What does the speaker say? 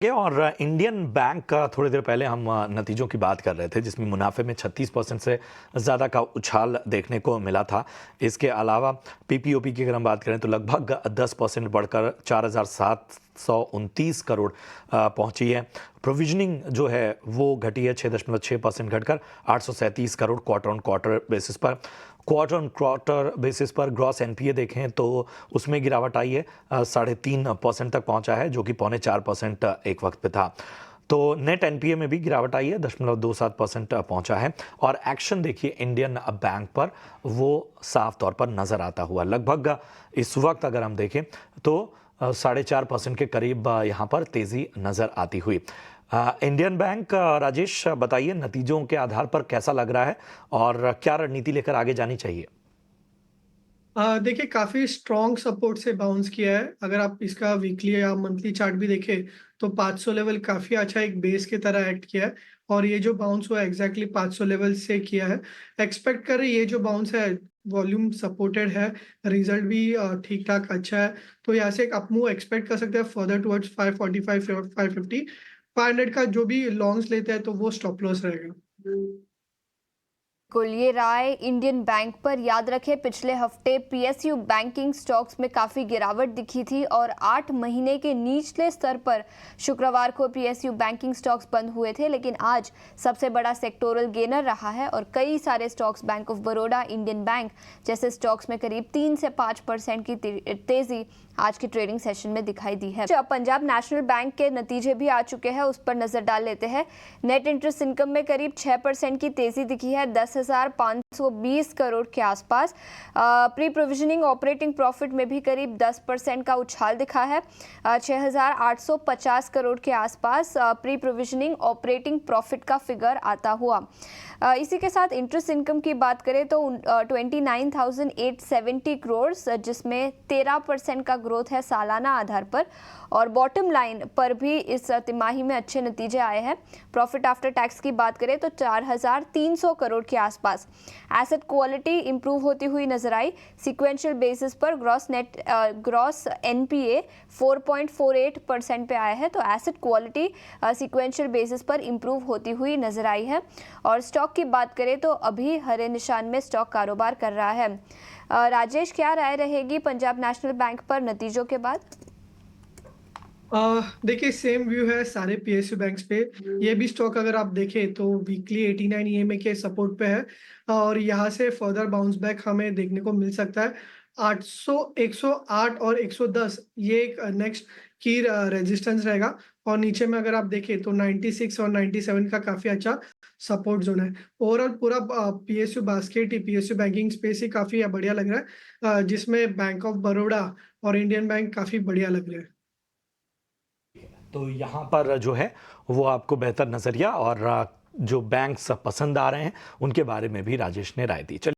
और Indian bank का थोड़ी देर पहले हम नतीजों की बात कर रहे थे, जिसमें मुनाफे में 36% से ज़्यादा का उछाल देखने को मिला था। इसके अलावा पीपीओपी की अगर हम बात करें तो लगभग 10% बढ़कर 4,729 करोड़ पहुंची है। प्रोविजनिंग जो है वो घटी है 6.6% घटकर 837 crore quarter on quarter basis पर। क्वार्टर ऑन क्वार्टर बेसिस पर ग्रॉस एनपीए देखें तो उसमें गिरावट आई है, 3.5% तक पहुंचा है, जो कि 3.25% एक वक्त पे था। तो नेट एनपीए में भी गिरावट आई है, 0.27% पहुंचा है। और एक्शन देखिए इंडियन बैंक पर वो साफ तौर पर नजर आता हुआ। लगभग इस वक्त अगर हम देखें तो 4.5% के करीब यहाँ पर तेजी नजर आती हुई। इंडियन बैंक, राजेश बताइए नतीजों के आधार पर कैसा लग रहा है और क्या रणनीति लेकर आगे जानी चाहिए? देखिए काफ़ी स्ट्रॉन्ग सपोर्ट से बाउंस किया है। अगर आप इसका वीकली या मंथली चार्ट भी देखें, तो 500 लेवल काफ़ी अच्छा एक बेस की तरह एक्ट किया है और ये जो बाउंस हुआ है एग्ज़ैक्टली 500 लेवल से किया है। एक्सपेक्ट करें ये जो बाउंस है, वॉल्यूम सपोर्टेड है, रिज़ल्ट भी ठीक-ठाक अच्छा है। तो यहाँ से एक अप मूव एक्सपेक्ट कर सकते हैं फर्दर टुवर्ड्स 545 550। 500 का जो भी लॉन्ग्स लेते हैं तो वो स्टॉप लॉस रहेगा। बिल्कुल, ये राय इंडियन बैंक पर। याद रखें पिछले हफ्ते पीएसयू बैंकिंग स्टॉक्स में काफ़ी गिरावट दिखी थी और 8 महीने के निचले स्तर पर शुक्रवार को पीएसयू बैंकिंग स्टॉक्स बंद हुए थे, लेकिन आज सबसे बड़ा सेक्टोरल गेनर रहा है और कई सारे stocks bank of Baroda, Indian bank जैसे स्टॉक्स में करीब 3 से 5% की तेजी आज की ट्रेडिंग सेशन में दिखाई दी है। पंजाब नेशनल बैंक के नतीजे भी आ चुके हैं, उस पर नजर डाल लेते हैं। नेट इंटरेस्ट इनकम में करीब 6% की तेजी दिखी है, 10,520 करोड़ के आसपास। प्री प्रोविजनिंग ऑपरेटिंग प्रॉफिट में भी करीब 10% का उछाल दिखा है, 6,850 करोड़ के आसपास प्री प्रोविजनिंग ऑपरेटिंग प्रॉफिट का फिगर आता हुआ। इसी के साथ इंटरेस्ट इनकम की बात करें तो 29,870 करोड़, जिसमें 13% का ग्रोथ है सालाना आधार पर। और बॉटम लाइन पर भी इस तिमाही में अच्छे नतीजे आए हैं। प्रॉफिट आफ्टर टैक्स की बात करें तो 4,300 करोड़ के आसपास। एसेट क्वालिटी इंप्रूव होती हुई नजर आई। सिक्वेंशियल बेसिस पर ग्रॉस एनपीए 4.48% पे आया है, तो एसेट क्वालिटी सिक्वेंशियल बेसिस पर इंप्रूव होती हुई नजर आई है। और स्टॉक की बात करें तो अभी हरे निशान में स्टॉक कारोबार कर रहा है। राजेश, क्या राय रहेगी पंजाब नेशनल बैंक पर नतीजों के बाद? देखिए सेम व्यू है सारे पीएसयू बैंक्स पे। ये भी स्टॉक अगर आप देखें तो वीकली 89 ईएमए के सपोर्ट पे है और यहाँ से फर्दर बाउंस बैक हमें देखने को मिल सकता है। 800, 108 और 110 ये एक नेक्स्ट की रेजिस्टेंस रहेगा और नीचे में अगर आप देखें तो 96 और 97 का काफ़ी अच्छा सपोर्ट जोन है। ओवरऑल पूरा पीएसयू बास्केट ही पीएसयू बैंकिंग स्पेस ही काफ़ी बढ़िया लग रहा है, जिसमें बैंक ऑफ बड़ौदा और इंडियन बैंक काफ़ी बढ़िया लग रहे हैं। तो यहाँ पर जो है वो आपको बेहतर नजरिया और जो बैंक्स पसंद आ रहे हैं उनके बारे में भी राजेश ने राय दी। चलिए।